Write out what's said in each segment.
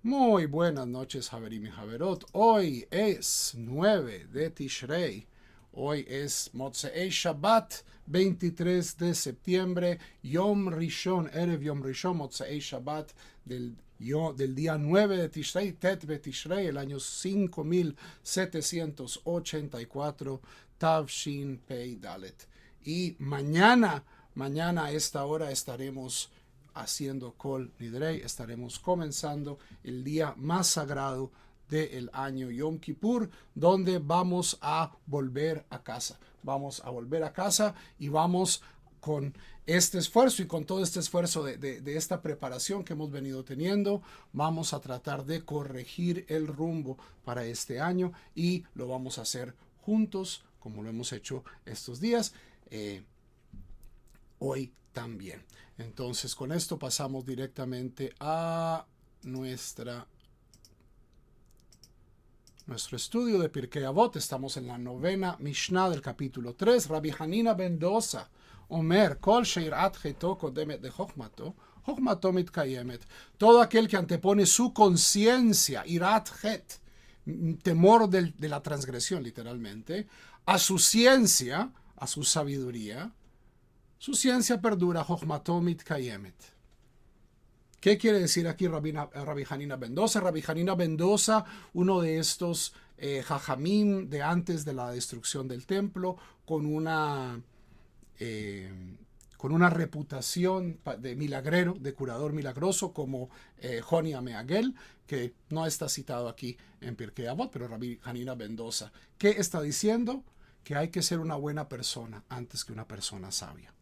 Muy buenas noches, Javerim y Javerot. Hoy es 9 de Tishrei. Hoy es Motzei Shabbat, 23 de septiembre, Yom Rishon, Erev Yom Rishon, Motzei Shabbat del día 9 de Tishrei, Tet de Tishrei, el año 5784, Tavshin Pei Dalet. Y mañana a esta hora estaremos haciendo Kol Nidrei, estaremos comenzando el día más sagrado del año Yom Kippur, donde vamos a volver a casa. Vamos a volver a casa y vamos con este esfuerzo y con todo este esfuerzo de esta preparación que hemos venido teniendo, vamos a tratar de corregir el rumbo para este año y lo vamos a hacer juntos, como lo hemos hecho estos días. Hoy también. Entonces, con esto pasamos directamente a nuestro estudio de Pirkei Avot. Estamos en la novena Mishnah del capítulo 3. Rabbi Hanina ben Dosa, Omer, Kol sheirat cheto kodemet de Chochmato, Chochmato mitkayemet. Todo aquel que antepone su conciencia, irat chet, temor de la transgresión, literalmente, a su ciencia, a su sabiduría, su ciencia perdura, Chochmato mitkayemet. ¿Qué quiere decir aquí Rabbi Hanina ben Dosa? Rabbi Hanina ben Dosa, uno de estos jajamim de antes de la destrucción del templo, con una reputación de milagrero, de curador milagroso, como Joni Ameagel, que no está citado aquí en Pirkei Avot, pero Rabbi Hanina ben Dosa. ¿Qué está diciendo? Que hay que ser una buena persona antes que una persona sabia.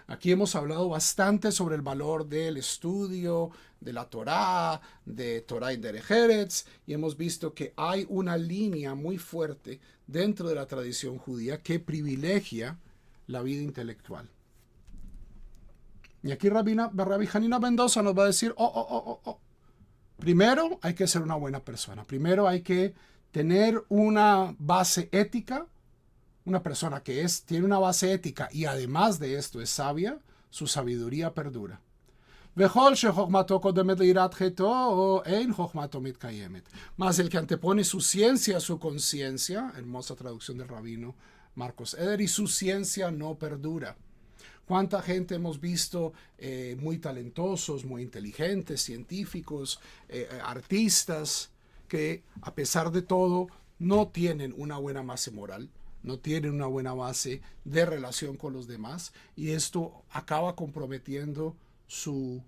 Aquí hemos hablado bastante sobre el valor del estudio, de la Torá, de Torá y Derech Eretz, y hemos visto que hay una línea muy fuerte dentro de la tradición judía que privilegia la vida intelectual. Y aquí Rabbi Hanina ben Dosa nos va a decir, primero hay que ser una buena persona, primero hay que tener una base ética. Una persona que tiene una base ética y además de esto es sabia, su sabiduría perdura. Más el que antepone su ciencia a su conciencia, hermosa traducción del rabino Marcos Eder, y su ciencia no perdura. ¿Cuánta gente hemos visto muy talentosos, muy inteligentes, científicos, artistas, que a pesar de todo no tienen una buena base moral? No tienen una buena base de relación con los demás y esto acaba comprometiendo su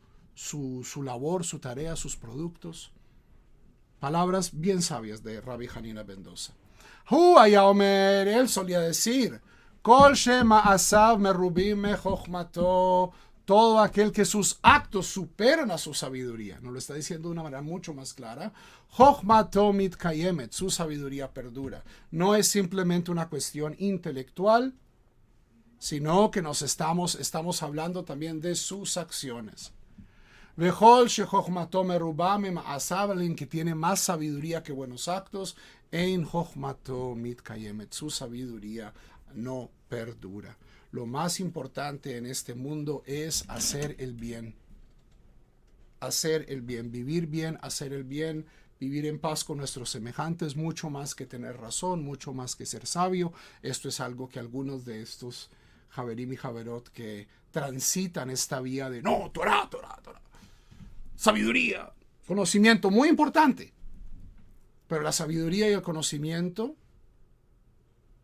labor, su tarea, sus productos. Palabras bien sabias de Rabbi Hanina ben Dosa. Él solía decir, Kol shema asav merubim me chochmato, todo aquel que sus actos superan a su sabiduría. Nos lo está diciendo de una manera mucho más clara. Chochmato mitkayemet, su sabiduría perdura. No es simplemente una cuestión intelectual, sino que estamos hablando también de sus acciones. Vejol shechochmato merubam ma'asav, alguien que tiene más sabiduría que buenos actos, ein chochmato mitkayemet, su sabiduría no perdura. Lo más importante en este mundo es hacer el bien. Hacer el bien, vivir bien, hacer el bien, vivir en paz con nuestros semejantes, mucho más que tener razón, mucho más que ser sabio. Esto es algo que algunos de estos Javerim y Javerot que transitan esta vía de no, Torah, sabiduría, conocimiento, muy importante. Pero la sabiduría y el conocimiento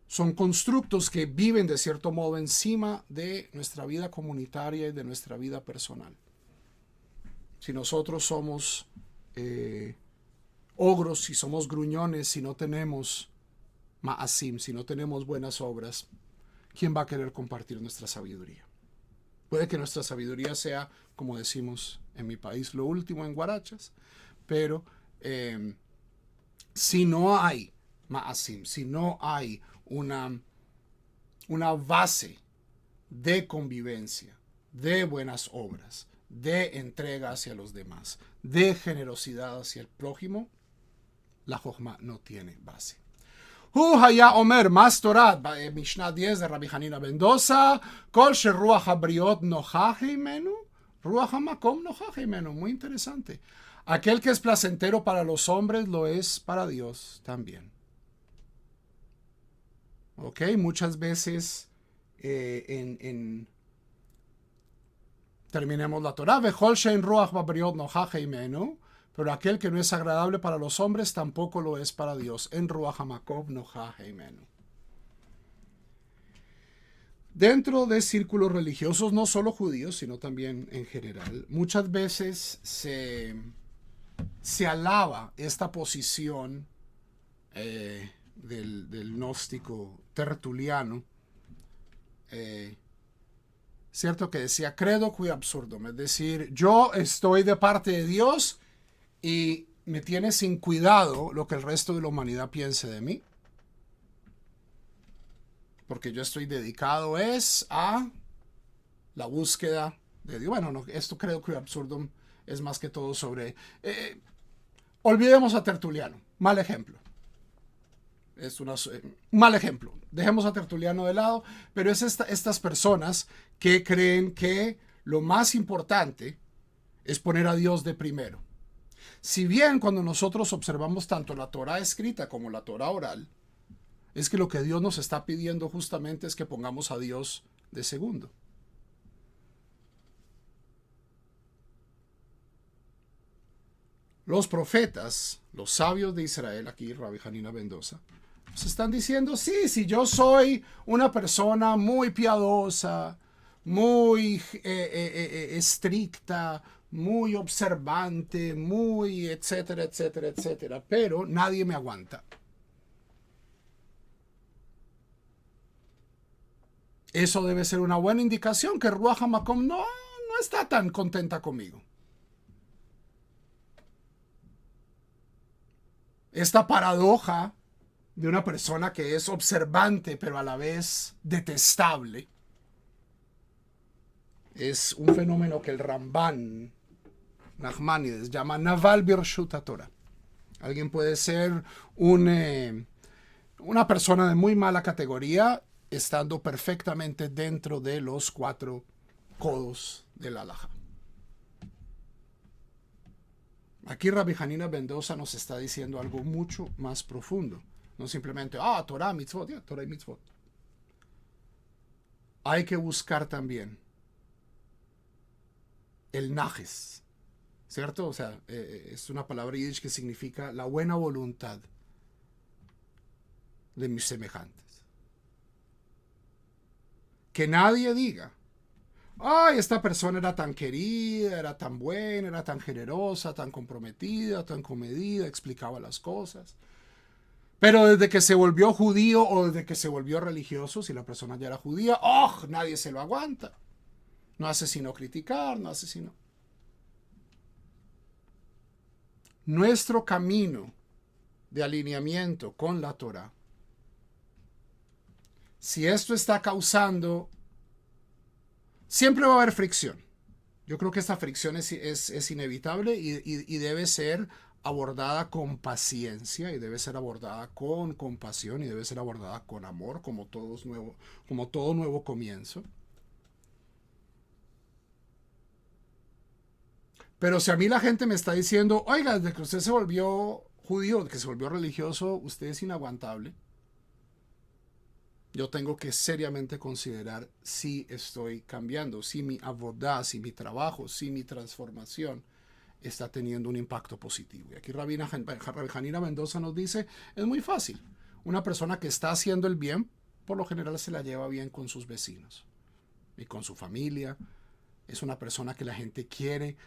son constructos que viven de cierto modo encima de nuestra vida comunitaria y de nuestra vida personal. Si nosotros somos ogros, si somos gruñones, si no tenemos ma'asim, si no tenemos buenas obras, ¿quién va a querer compartir nuestra sabiduría? Puede que nuestra sabiduría sea, como decimos en mi país, lo último en guarachas, pero si no hay ma'asim, si no hay una base de convivencia, de buenas obras, de entrega hacia los demás, de generosidad hacia el prójimo, la Jochma no tiene base. Haya Omer, más Torah, Mishnah 10 de Rabbi Hanina ben Dosa, Kol sheruach habriot nochach himenu, ruach hamakom nochach himenu. Muy interesante. Aquel que es placentero para los hombres lo es para Dios también. ¿Ok? Muchas veces terminemos la Torah. Vejol shein ruach babriot nojaje imenu. Pero aquel que no es agradable para los hombres tampoco lo es para Dios. En ruach hamakob nojaje imenu. Dentro de círculos religiosos, no solo judíos, sino también en general, muchas veces se alaba esta posición del gnóstico tertuliano, cierto, que decía credo qui absurdum, es decir, yo estoy de parte de Dios y me tiene sin cuidado lo que el resto de la humanidad piense de mí, porque yo estoy dedicado es a la búsqueda de Dios. Bueno, no, esto creo que absurdum es más que todo sobre... olvidemos a Tertuliano, mal ejemplo. Es mal ejemplo. Dejemos a Tertuliano de lado, pero es estas personas que creen que lo más importante es poner a Dios de primero. Si bien cuando nosotros observamos tanto la Torah escrita como la Torah oral, es que lo que Dios nos está pidiendo justamente es que pongamos a Dios de segundo. Los profetas, los sabios de Israel, aquí Rabbi Hanina Mendoza, nos están diciendo, sí, si yo soy una persona muy piadosa, muy estricta, muy observante, muy etcétera, etcétera, etcétera, pero nadie me aguanta. Eso debe ser una buena indicación que Ruach HaMakom no está tan contenta conmigo. Esta paradoja de una persona que es observante pero a la vez detestable es un fenómeno que el Ramban Nachmanides llama Naval Birshut Torah. Alguien puede ser una persona de muy mala categoría estando perfectamente dentro de los 4 codos del halajá. Aquí Rabbi Hanina Mendoza nos está diciendo algo mucho más profundo. No simplemente, Torah, mitzvot, Torah y mitzvot. Hay que buscar también el najes, ¿cierto? O sea, es una palabra yiddish que significa la buena voluntad de mis semejantes. Que nadie diga, esta persona era tan querida, era tan buena, era tan generosa, tan comprometida, tan comedida, explicaba las cosas. Pero desde que se volvió judío o desde que se volvió religioso, si la persona ya era judía, nadie se lo aguanta. No hace sino criticar, no hace sino... Nuestro camino de alineamiento con la Torah, si esto está causando, siempre va a haber fricción. Yo creo que esta fricción es inevitable y debe ser abordada con paciencia y debe ser abordada con compasión y debe ser abordada con amor, como todo nuevo comienzo. Pero si a mí la gente me está diciendo, oiga, desde que usted se volvió judío, que se volvió religioso, usted es inaguantable, yo tengo que seriamente considerar si estoy cambiando, si mi avodah, si mi trabajo, si mi transformación está teniendo un impacto positivo. Y aquí Rabbi Hanina Mendoza nos dice, es muy fácil. Una persona que está haciendo el bien, por lo general se la lleva bien con sus vecinos y con su familia. Es una persona que la gente quiere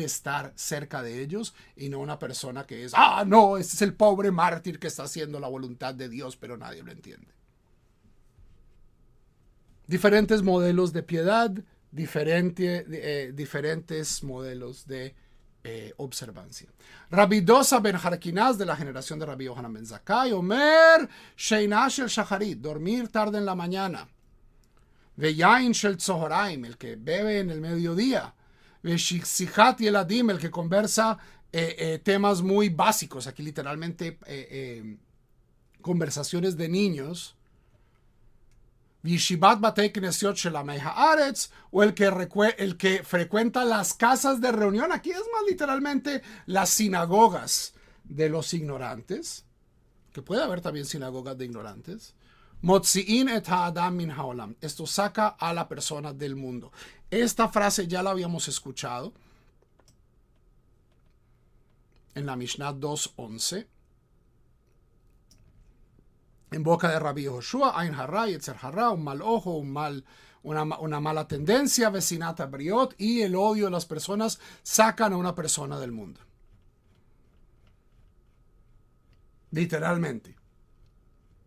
estar cerca de ellos y no una persona que es, no, este es el pobre mártir que está haciendo la voluntad de Dios, pero nadie lo entiende. Diferentes modelos de piedad, diferentes modelos de observancia. Rabbi Dosa ben Harkinaz, de la generación de Rabbi Yohanan ben Zakkai, Omer, Sheina shel Shacharit, dormir tarde en la mañana. Veyain shel Tzohoraim, el que bebe en el mediodía. Veshichat Yeladim, el que conversa temas muy básicos, aquí literalmente conversaciones de niños. Yeshivat Batei Knesiot Shel Amei Haaretz, o el que frecuenta las casas de reunión. Aquí es más literalmente las sinagogas de los ignorantes, que puede haber también sinagogas de ignorantes. Motzi'in et ha'adam min ha'olam. Esto saca a la persona del mundo. Esta frase ya la habíamos escuchado en la Mishnah 2.11. En boca de Rabbi Joshua, Ain Harra, Yetzer Harra, un mal ojo, una mala tendencia, vecinata briot, y el odio de las personas sacan a una persona del mundo. Literalmente.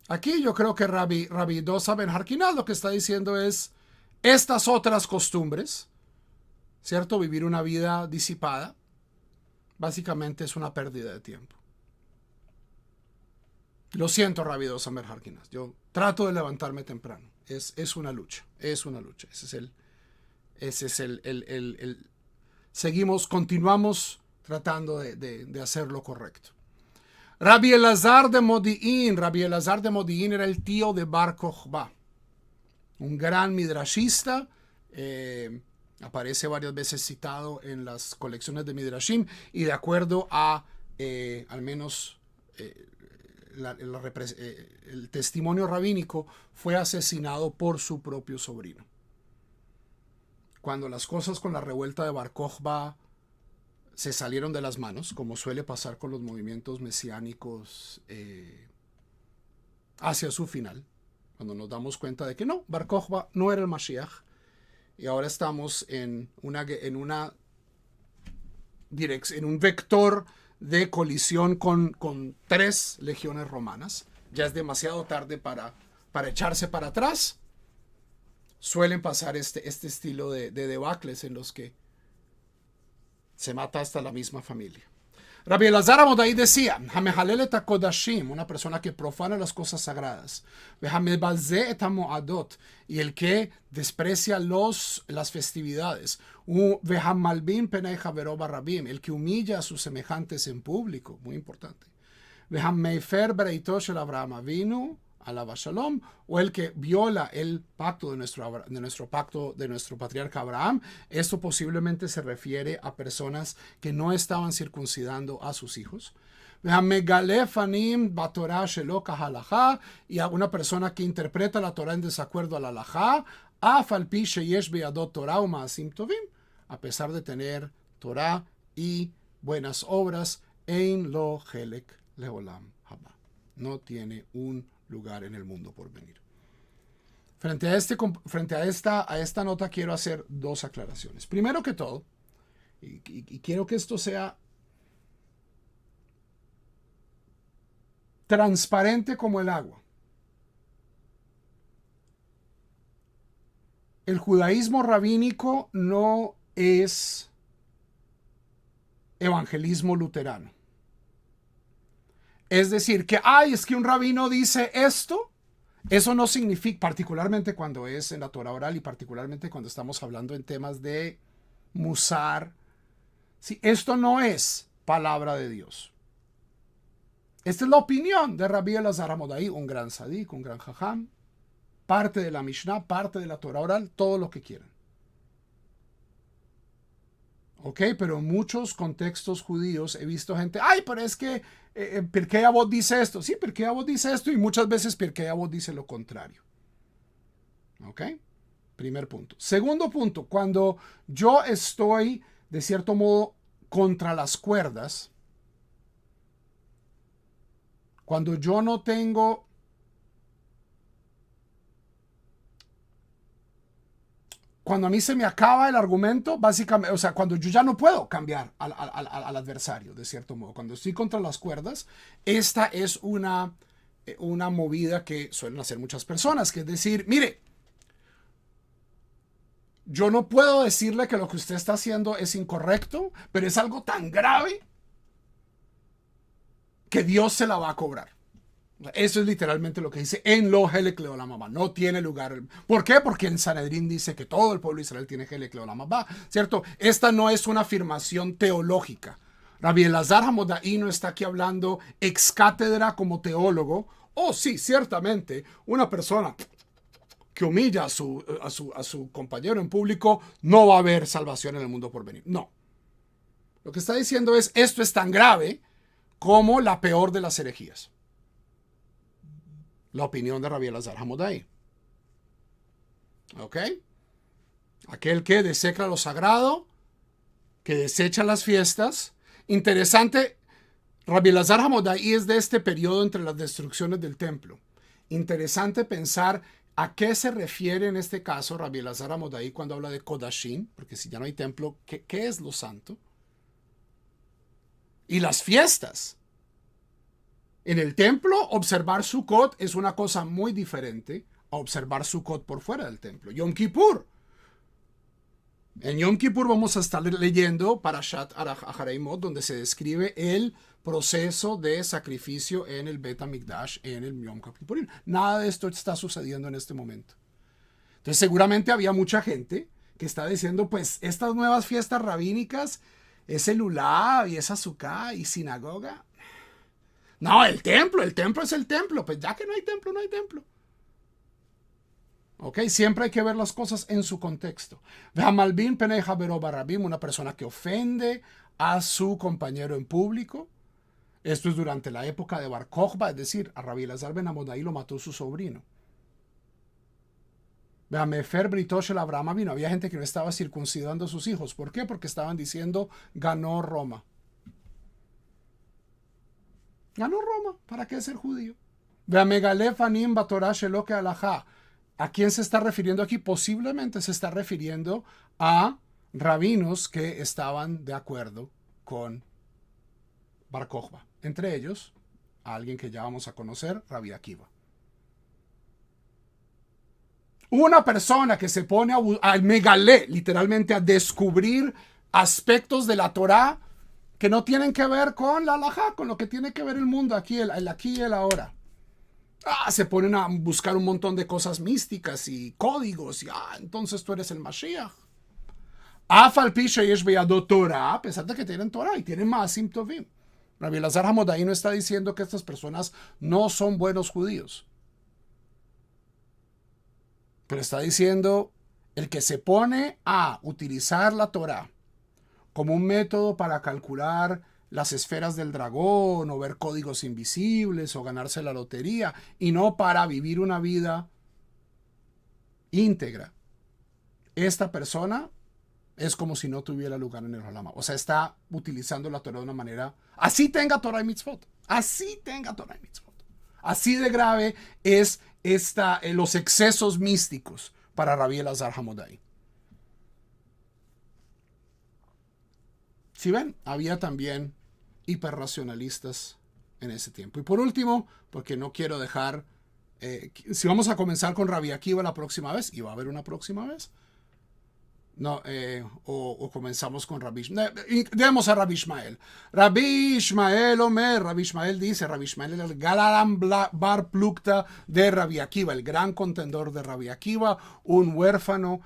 Aquí yo creo que Rabbi Dosa Ben Harkinal lo que está diciendo es estas otras costumbres, ¿cierto? Vivir una vida disipada, básicamente es una pérdida de tiempo. Lo siento, Rabbi Dosa Ben Harkinal. Yo trato de levantarme temprano. Es una lucha. Es una lucha. Continuamos tratando de hacer lo correcto. Rabbi Elazar de Modi'in. Rabbi Elazar de Modi'in era el tío de Bar Kokhba, un gran midrashista. Aparece varias veces citado en las colecciones de Midrashim, y de acuerdo a al menos el testimonio rabínico, fue asesinado por su propio sobrino. Cuando las cosas con la revuelta de Bar Kokhba se salieron de las manos, como suele pasar con los movimientos mesiánicos hacia su final, cuando nos damos cuenta de que no, Bar Kokhba no era el Mashiach, y ahora estamos en un vector de colisión con 3 legiones romanas. Ya es demasiado tarde para echarse para atrás. Suelen pasar este estilo de debacles en los que se mata hasta la misma familia. Rabbi Elazar Amodai decía, Hamehalel et HaKodashim, una persona que profana las cosas sagradas, Vehamebazeh et HaMoadot, y el que desprecia las festividades, Vehamalbim penei Javero Barabim, el que humilla a sus semejantes en público, muy importante, Vehameifer Bereito Shel Avraham Avinu, Alaba Shalom, o el que viola el pacto de nuestro patriarca Abraham. Esto posiblemente se refiere a personas que no estaban circuncidando a sus hijos. Y a una persona que interpreta la Torah en desacuerdo a la halajá, a pesar de tener Torah y buenas obras, ein lo helek leolam haba. No tiene un lugar en el mundo por venir. Frente a esta nota quiero hacer 2 aclaraciones. Primero que todo, y quiero que esto sea transparente como el agua. El judaísmo rabínico no es evangelismo luterano. Es decir, que es que un rabino dice esto, eso no significa, particularmente cuando es en la Torah oral y particularmente cuando estamos hablando en temas de musar, ¿sí? Esto no es palabra de Dios. Esta es la opinión de Rabbi Elazar Amodai, un gran sadik, un gran jajam, parte de la Mishnah, parte de la Torah oral, todo lo que quieran. Ok, pero en muchos contextos judíos he visto gente, pero es que Pirkei Avot dice esto. Sí, Pirkei Avot dice esto, y muchas veces Pirkei Avot dice lo contrario. Ok, primer punto. Segundo punto, cuando yo estoy de cierto modo contra las cuerdas, cuando yo no tengo cuando a mí se me acaba el argumento, básicamente, o sea, cuando yo ya no puedo cambiar al adversario, de cierto modo, cuando estoy contra las cuerdas, esta es una movida que suelen hacer muchas personas, que es decir, mire, yo no puedo decirle que lo que usted está haciendo es incorrecto, pero es algo tan grave que Dios se la va a cobrar. Eso es literalmente lo que dice en lo helek leolam haba. No tiene lugar. ¿Por qué? Porque en Sanedrín dice que todo el pueblo de Israel tiene helek leolam haba, ¿cierto? Esta no es una afirmación teológica. Rabbi Elazar Hamodai no está aquí hablando ex cátedra como teólogo. Sí, ciertamente, una persona que humilla a su compañero en público, no va a haber salvación en el mundo por venir. No. Lo que está diciendo es, esto es tan grave como la peor de las herejías. La opinión de Rabbi Elazar Hamodai. ¿Ok? Aquel que desecra lo sagrado, que desecha las fiestas. Interesante, Rabbi Elazar Hamodai es de este periodo entre las destrucciones del templo. Interesante pensar a qué se refiere en este caso Rabbi Elazar Hamodai cuando habla de Kodashim, porque si ya no hay templo, ¿qué es lo santo? Y las fiestas. En el templo, observar Sukkot es una cosa muy diferente a observar Sukkot por fuera del templo. Yom Kippur. En Yom Kippur vamos a estar leyendo Parashat Ahareimot, donde se describe el proceso de sacrificio en el Bet HaMikdash, en el Yom Kippur. Nada de esto está sucediendo en este momento. Entonces seguramente había mucha gente que está diciendo, pues estas nuevas fiestas rabínicas, es el Lulav y es Hazuká y sinagoga. No, el templo es el templo. Pues ya que no hay templo, no hay templo. ¿Ok? Siempre hay que ver las cosas en su contexto. Malbin Penei Havero Barabim, una persona que ofende a su compañero en público. Esto es durante la época de Bar Kokhba, es decir, a Rabbi Elazar ben Hamodai lo mató su sobrino. Mefer Britosh el Abraham vino. Había gente que no estaba circuncidando a sus hijos. ¿Por qué? Porque estaban diciendo, ganó Roma. Ganó Roma. ¿Para qué ser judío? Megalef Batorah Sheloke Alajá. ¿A quién se está refiriendo aquí? Posiblemente se está refiriendo a rabinos que estaban de acuerdo con Bar Kokhba. Entre ellos, a alguien que ya vamos a conocer, Rabbi Akiva. Una persona que se pone a megalé, literalmente a descubrir aspectos de la Torá que no tienen que ver con la halajá, con lo que tiene que ver el mundo aquí, el aquí y el ahora. Se ponen a buscar un montón de cosas místicas y códigos y entonces tú eres el Mashiach. Afal Pisha Yesh Beyado Torah, a pesar de que tienen Torah y tienen Maasim Tovim. Rabbi Elazar Hamodai no está diciendo que estas personas no son buenos judíos. Pero está diciendo, el que se pone a utilizar la Torah como un método para calcular las esferas del dragón o ver códigos invisibles o ganarse la lotería y no para vivir una vida íntegra. Esta persona es como si no tuviera lugar en el Olam. O sea, está utilizando la Torah de una manera, así tenga Torah y Mitzvot, así tenga Torah y Mitzvot. Así de grave es los excesos místicos para Rabbi Elazar Hamodai. Si ven, había también hiperracionalistas en ese tiempo. Y por último, porque no quiero dejar, si vamos a comenzar con Rabbi Akiva la próxima vez, y va a haber una próxima vez, no, o comenzamos con Rabbi Ishmael. Demos a Rabbi Ishmael. Rabbi Ishmael Omer, Rabbi Ishmael dice, Rabbi Ishmael el Galaram Bar Plukta de Rabbi Akiva, el gran contendor de Rabbi Akiva, un huérfano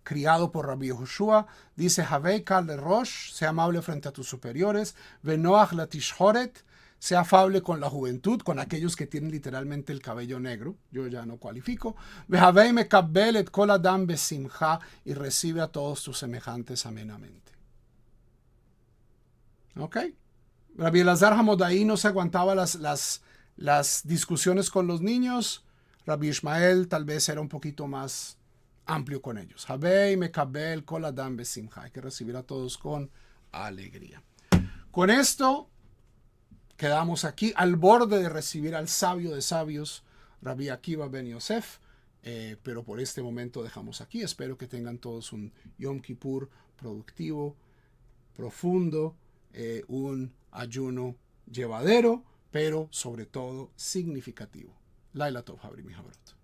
criado por Rabbi Yehoshua, dice, Havei Kal de Rosh, sea amable frente a tus superiores, Venoach la Tishhoret, sea afable con la juventud, con aquellos que tienen literalmente el cabello negro, yo ya no cualifico, Vehavei mekabel et kol adam besimcha, y recibe a todos tus semejantes amenamente. ¿Ok? Rabbi Elazar Hamodai no se aguantaba las discusiones con los niños. Rabbi Ishmael tal vez era un poquito más amplio con ellos. Havei mekabel kol adam besimcha, hay que recibir a todos con alegría. Con esto quedamos aquí al borde de recibir al sabio de sabios, Rabbi Akiva ben Yosef, pero por este momento dejamos aquí. Espero que tengan todos un Yom Kippur productivo, profundo, un ayuno llevadero, pero sobre todo significativo. Laila Tov, Habri mi Habrot.